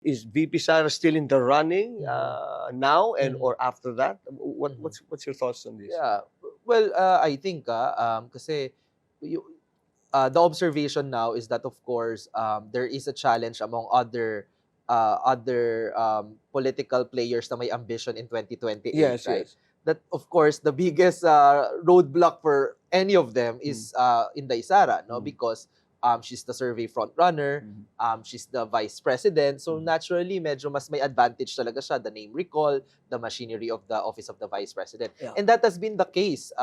Is VP Sara still in the running now and Mhm. or after that? Mhm. What's your thoughts on this? Yeah. Well, I think kasi you, the observation now is that of course there is a challenge among other political players na may ambition in 2028, Yes, right? yes. That of course the biggest roadblock for any of them Mm. is Inday Sara, no? Mm. Because she's the survey front runner, Mm. she's the vice president, so Mm. naturally medyo mas may advantage talaga siya, the name recall, the machinery of the office of the vice president. Yeah. And that has been the case.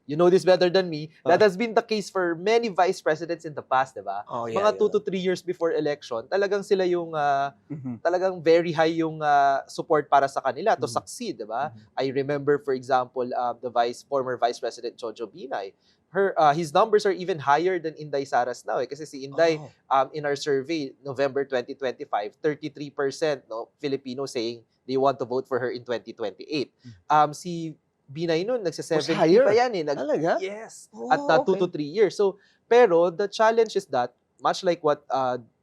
You know this better than me. That has been the case for many vice presidents in the past, di ba? Oh, yeah, Mga 2 yeah. to 3 years before election, talagang sila yung Mhm. talagang very high yung support para sa kanila to Mhm. succeed, di ba? Mhm. I remember, for example, the former Vice President Jojo Binay. His numbers are even higher than Inday Sara's now. Kasi si Inday, Oh. in our survey, November 2025, 33% no, Filipino saying they want to vote for her in 2028. Si Binay nun, Was nagsa-70 pa higher? yan eh. Talaga? Yes. At Oh, 2 to okay. 3 years. So, pero the challenge is that, much like what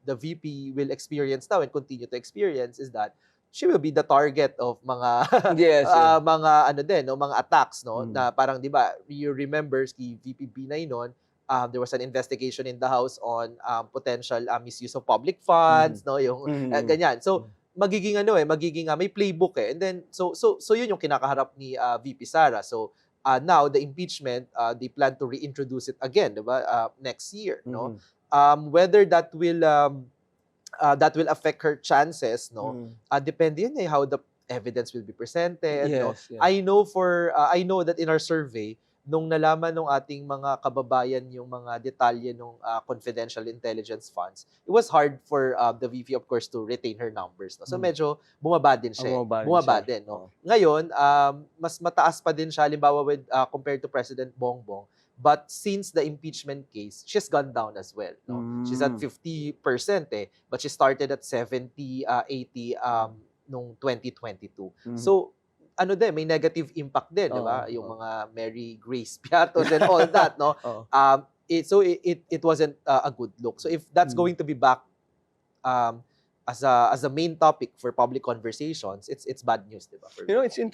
the VP will experience now and continue to experience, is that she will be the target of mga Yes, yes. mga ano din, no, mga attacks, no, Mm. na parang 'di ba, you remember si VP Binay noon, there was an investigation in the House on potential misuse of public funds, Mhm. no, yung Mhm. ganyan. So magiging ano magiging may playbook eh. And then so yun yung kinakaharap ni VP Sara. So now the impeachment, they plan to reintroduce it again, 'di ba? Next year, no? Mhm. Whether that will affect her chances, no? Mm. Depende yun eh how the evidence will be presented, no? Yes, yes. I know that in our survey, nung nalaman ng ating mga kababayan yung mga detalye ng confidential intelligence funds, it was hard for the VP, of course, to retain her numbers, no? So medyo bumaba din siya. Bumaba rin Bumaba siya. din, no? Oo. Ngayon, mas mataas pa din siya, halimbawa with compared to President Bongbong. But since the impeachment case, she's gone down as well, no? She's at 50% eh, but she started at 70, 80 nung 2022. Mhm. So ano din, may negative impact din, 'di ba? Oo, Yung oo. mga Mary Grace Piatos and all that, no? Oo. It wasn't a good look. So if that's going to be back um, as a main topic for public conversations, it's bad news, 'di ba? For You know, me. it's interesting.